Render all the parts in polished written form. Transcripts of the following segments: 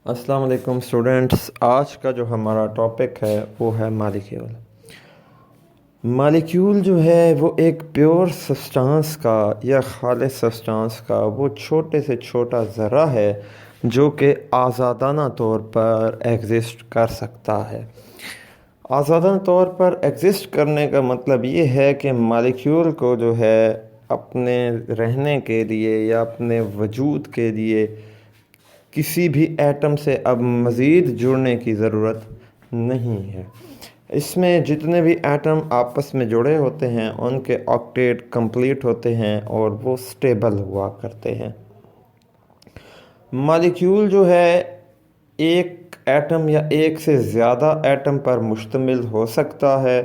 अस्सलाम वालेकुम स्टूडेंट्स। आज का जो हमारा टॉपिक है वो है मालिक्यूल। मालिक्यूल जो है वो एक प्योर सब्सटेंस का या खालिस सब्सटेंस का वो छोटे से छोटा ज़रा है जो कि आज़ादाना तौर पर एग्ज़िस्ट कर सकता है। आज़ादाना तौर पर एग्ज़िस्ट करने का मतलब ये है कि मालिक्यूल को जो है अपने रहने के लिए या अपने वजूद के लिए किसी भी एटम से अब मज़ीद जुड़ने की ज़रूरत नहीं है। इसमें जितने भी एटम आपस में जुड़े होते हैं उनके ऑक्टेट कंप्लीट होते हैं और वो स्टेबल हुआ करते हैं। मॉलिक्यूल जो है एक एटम या एक से ज़्यादा एटम पर मुश्तमिल हो सकता है।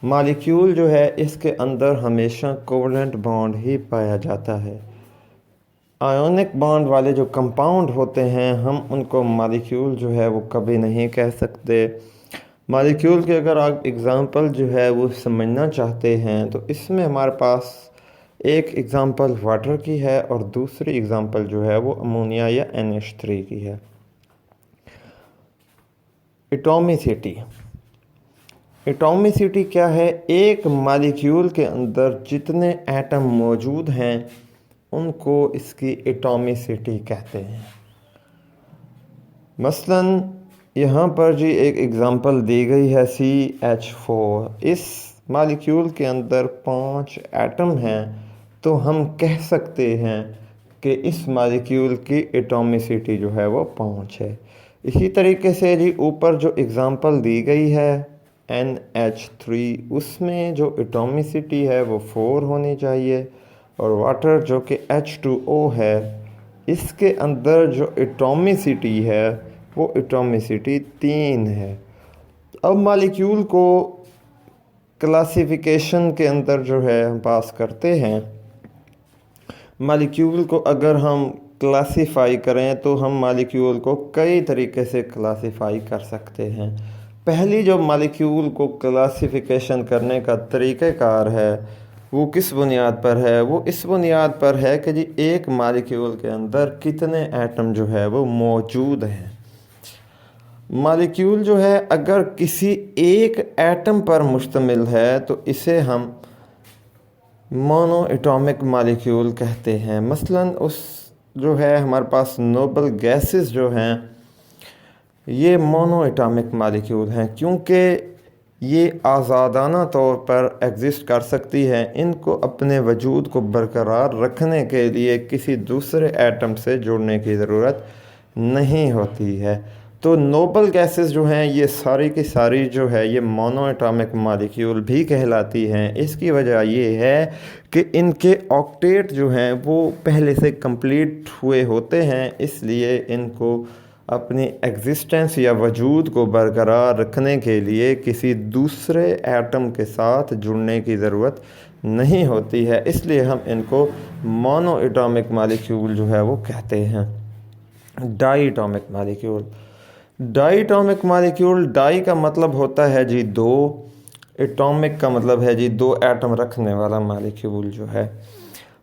मॉलिक्यूल जो है इसके अंदर हमेशा कोवलेंट बॉन्ड ही पाया जाता है। आयोनिक बॉन्ड वाले जो कंपाउंड होते हैं हम उनको मॉलिक्यूल जो है वो कभी नहीं कह सकते। मॉलिक्यूल के अगर आप एग्ज़ाम्पल जो है वो समझना चाहते हैं तो इसमें हमारे पास एक एग्ज़ाम्पल वाटर की है और दूसरी एग्ज़ाम्पल जो है वो अमोनिया या NH3 की है। एटॉमिसिटी। एटॉमिसिटी क्या है? एक मॉलिक्यूल के अंदर जितने एटम मौजूद हैं उनको इसकी एटॉमिसिटी कहते हैं। मसलन यहाँ पर जी एक एग्ज़ाम्पल दी गई है CH4। इस मॉलिक्यूल के अंदर 5 एटम हैं तो हम कह सकते हैं कि इस मॉलिक्यूल की एटॉमिसिटी जो है वो 5 है। इसी तरीके से जी ऊपर जो एग्ज़ाम्पल दी गई है NH3 उसमें जो एटॉमिसिटी है वो 4 होनी चाहिए और वाटर जो कि H2O है इसके अंदर जो एटॉमिसिटी है वो एटॉमिसिटी 3 है। अब मॉलिक्यूल को क्लासिफिकेशन के अंदर जो है हम पास करते हैं। मॉलिक्यूल को अगर हम क्लासिफाई करें तो हम मॉलिक्यूल को कई तरीके से क्लासिफाई कर सकते हैं। पहली जो मॉलिक्यूल को क्लासिफिकेशन करने का तरीक़ाकार है वो किस बुनियाद पर है? वो इस बुनियाद पर है कि जी एक मॉलिक्यूल के अंदर कितने एटम जो है वो मौजूद हैं। मॉलिक्यूल जो है अगर किसी एक एटम पर मुश्तमिल है तो इसे हम मोनो एटॉमिक मॉलिक्यूल कहते हैं। मसलन उस जो है हमारे पास नोबल गैसेस जो हैं ये मोनो एटॉमिक मॉलिक्यूल हैं क्योंकि ये आज़ादाना तौर पर एग्ज़िस्ट कर सकती हैं। इनको अपने वजूद को बरकरार रखने के लिए किसी दूसरे एटम से जुड़ने की ज़रूरत नहीं होती है। तो नोबल गैसेस जो हैं ये सारी की सारी जो है ये मोनो एटॉमिक मॉलिक्यूल भी कहलाती हैं। इसकी वजह ये है कि इनके ऑक्टेट जो हैं वो पहले से कंप्लीट हुए होते हैं, इसलिए इनको अपनी एग्जिस्टेंस या वजूद को बरकरार रखने के लिए किसी दूसरे एटम के साथ जुड़ने की ज़रूरत नहीं होती है। इसलिए हम इनको मोनो एटॉमिक मॉलिक्यूल जो है वो कहते हैं। Diatomic molecule. Diatomic molecule, di का मतलब होता है जी 2, एटॉमिक का मतलब है जी 2 एटम रखने वाला मॉलिक्यूल जो है।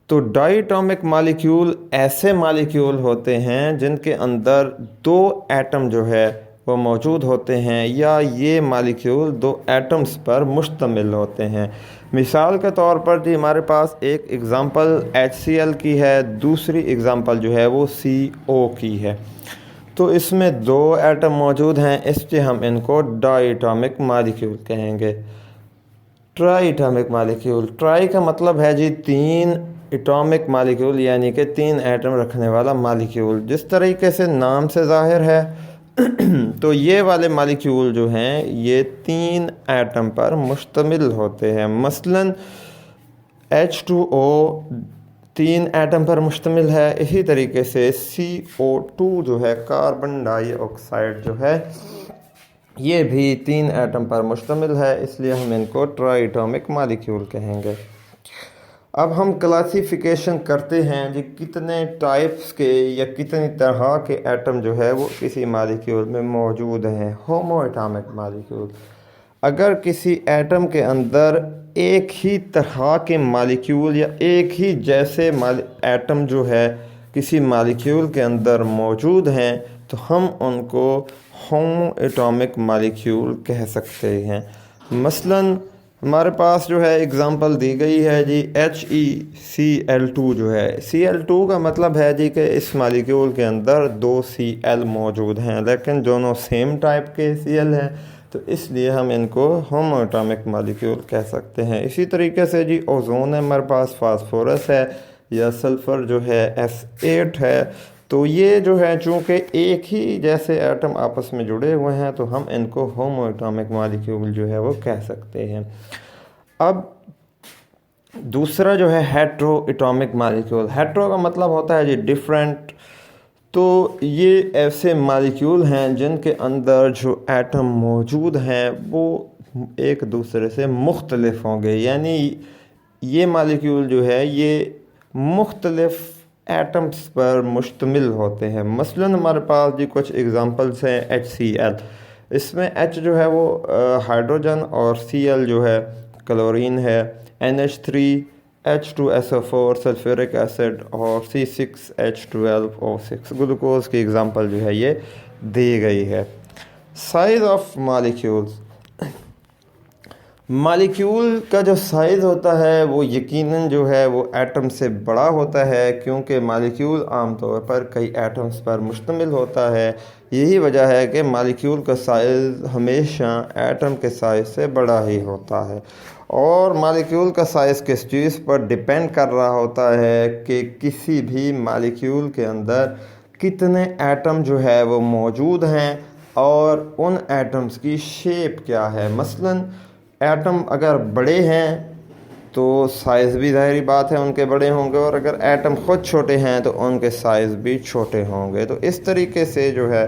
तो डाई एटॉमिक मॉलिक्यूल ऐसे मॉलिक्यूल होते हैं जिनके अंदर 2 एटम जो है वो मौजूद होते हैं या ये मॉलिक्यूल 2 एटम्स पर मुश्तमिल होते हैं। मिसाल के तौर पर जी हमारे पास एक एग्ज़ाम्पल HCl की है, दूसरी एग्ज़ाम्पल जो है वो CO की है। तो इसमें 2 एटम मौजूद हैं, इसलिए हम इनको डाई एटॉमिक मॉलिक्यूल कहेंगे। Try atomic molecule. ट्राई का मतलब है जी 3 एटॉमिक मॉलिक्यूल यानी कि 3 एटम रखने वाला मॉलिक्यूल। जिस तरीके से नाम से ज़ाहिर है तो ये वाले मॉलिक्यूल जो हैं ये 3 एटम पर मुश्तमिल होते हैं। मसलन H2O 3 एटम पर मुश्तमिल है। इसी तरीके से CO2 जो है कार्बन डाइऑक्साइड जो है ये भी 3 एटम पर मुश्तमिल है, इसलिए हम इनको ट्राई एटॉमिक मॉलिक्यूल कहेंगे। अब हम क्लासिफिकेशन करते हैं जी कितने टाइप्स के या कितनी तरह के एटम जो है वो किसी मॉलिक्यूल में मौजूद हैं। होमो एटॉमिक मॉलिक्यूल। अगर किसी एटम के अंदर एक ही तरह के मॉलिक्यूल या एक ही जैसे एटम जो है किसी मॉलिक्यूल के अंदर मौजूद हैं तो हम उनको होमो एटॉमिक मालिक्यूल कह सकते हैं। मसलन हमारे पास जो है एग्ज़ाम्पल दी गई है जी HeCl2 जो है। Cl2 का मतलब है जी कि इस मालिक्यूल के अंदर 2 Cl मौजूद हैं, लेकिन दोनों सेम टाइप के Cl हैं, तो इसलिए हम इनको होमो एटॉमिक मालिक्यूल कह सकते हैं। इसी तरीके से जी ओजोन है हमारे पास, फास्फोरस है या सल्फ़र जो है S8 है, तो ये जो है चूँकि एक ही जैसे एटम आपस में जुड़े हुए हैं तो हम इनको होमो एटॉमिक मालिक्यूल जो है वो कह सकते हैं। अब दूसरा जो है हेट्रो एटॉमिक मालिक्यूल। हेट्रो का मतलब होता है जी डिफरेंट। तो ये ऐसे मालिक्यूल हैं जिनके अंदर जो एटम मौजूद हैं वो एक दूसरे से मुख्तलिफ होंगे, यानी ये मालिक्यूल जो है ये मुख्तलिफ एटम्स पर मुश्तमिल होते हैं। मसलन हमारे पास जी कुछ एग्ज़ाम्पल्स हैं HCl। इसमें H जो है वो हाइड्रोजन और Cl जो है क्लोरीन है, NH3 H2SO4 सल्फ्यूरिक एसिड और C6H12O6 ग्लूकोज की एग्ज़ाम्पल जो है ये दी गई है। Size of molecules. मालिक्यूल का जो साइज़ होता है वो यकीनन जो है वो एटम से बड़ा होता है, क्योंकि मालिक्यूल आमतौर पर कई एटम्स पर मुश्तमिल होता है। यही वजह है कि मालिक्यूल का साइज़ हमेशा एटम के साइज़ से बड़ा ही होता है। और मालिक्यूल का साइज़ किस चीज़ पर डिपेंड कर रहा होता है कि किसी भी मालिक्यूल के अंदर कितने एटम जो है वो मौजूद हैं और उन एटम्स की शेप क्या है। मसलन एटम अगर बड़े हैं तो साइज़ भी ज़ाहिरी बात है उनके बड़े होंगे, और अगर एटम ख़ुद छोटे हैं तो उनके साइज़ भी छोटे होंगे। तो इस तरीके से जो है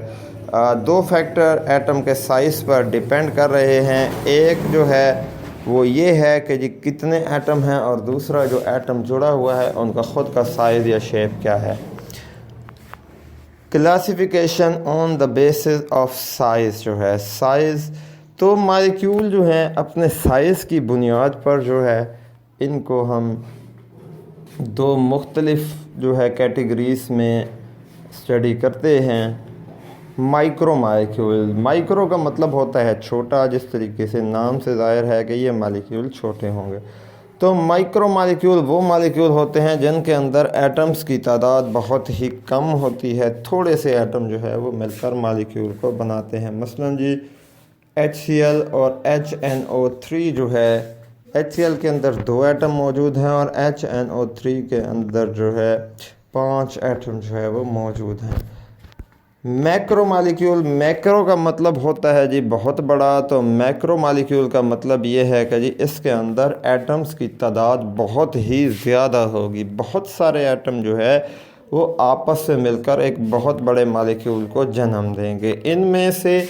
दो फैक्टर एटम के साइज़ पर डिपेंड कर रहे हैं। एक जो है वो ये है कि जी कितने एटम हैं, और दूसरा जो एटम जुड़ा हुआ है उनका ख़ुद का साइज़ या शेप क्या है। Classification on the basis of size जो है साइज़, तो मालिक्यूल जो हैं अपने साइज़ की बुनियाद पर जो है इनको हम दो मुख्तलिफ जो है कैटेगरीज़ में स्टडी करते हैं। Micro molecule. माइक्रो का मतलब होता है छोटा, जिस तरीके से नाम से ज़ाहिर है कि ये मालिक्यूल छोटे होंगे। तो माइक्रो मालिक्यूल वो मालिक्यूल होते हैं जिनके अंदर एटम्स की तादाद बहुत ही कम होती है, थोड़े से एटम जो है वो मिलकर मालिक्यूल को बनाते हैं। मसलन जी HCl और HNO3 जो है, HCl के अंदर 2 एटम मौजूद हैं और HNO3 के अंदर जो है 5 एटम जो है वो मौजूद हैं। Macro molecule. मैक्रो का मतलब होता है जी बहुत बड़ा, तो मैक्रो मालिक्यूल का मतलब ये है कि जी इसके अंदर एटम्स की तादाद बहुत ही ज़्यादा होगी। बहुत सारे एटम जो है वो आपस से मिलकर एक बहुत बड़े मालिक्यूल को जन्म देंगे। इनमें से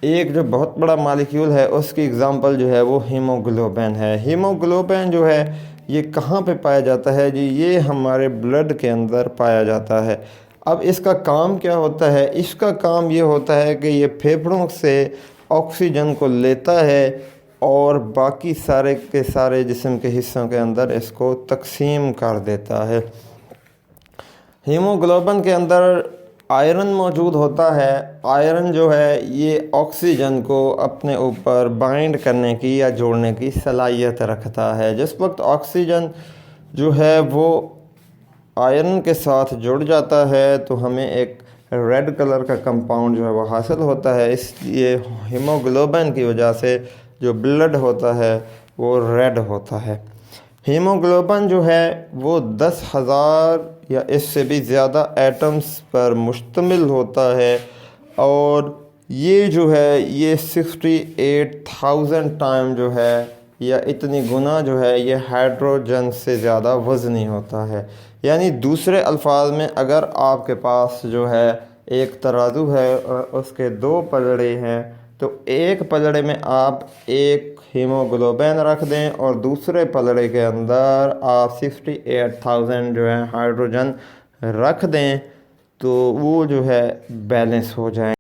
एक जो बहुत बड़ा मालिक्यूल है उसकी एग्ज़ाम्पल जो है वो हीमोग्लोबिन है। हीमोग्लोबिन जो है ये कहाँ पे पाया जाता है जी, ये हमारे ब्लड के अंदर पाया जाता है। अब इसका काम क्या होता है? इसका काम ये होता है कि ये फेफड़ों से ऑक्सीजन को लेता है और बाकी सारे के सारे जिस्म के हिस्सों के अंदर इसको तकसीम कर देता है। हीमोग्लोबिन के अंदर आयरन मौजूद होता है। आयरन जो है ये ऑक्सीजन को अपने ऊपर बाइंड करने की या जोड़ने की सलाहियत रखता है। जिस वक्त ऑक्सीजन जो है वो आयरन के साथ जुड़ जाता है तो हमें एक रेड कलर का कंपाउंड जो है वो हासिल होता है। इसलिए हीमोग्लोबिन की वजह से जो ब्लड होता है वो रेड होता है। हीमोग्लोबिन जो है वो 10,000 या इससे भी ज़्यादा एटम्स पर मुश्तमिल होता है, और ये जो है ये 68,000 टाइम जो है या इतनी गुना जो है ये हाइड्रोजन से ज़्यादा वज़नी होता है। यानी दूसरे अल्फाज में अगर आपके पास जो है एक तराजू है और उसके 2 पलड़े हैं, तो एक पलड़े में आप एक हीमोग्लोबिन रख दें और दूसरे पलड़े के अंदर आप 68,000 जो है हाइड्रोजन रख दें, तो वो जो है बैलेंस हो जाएंगे।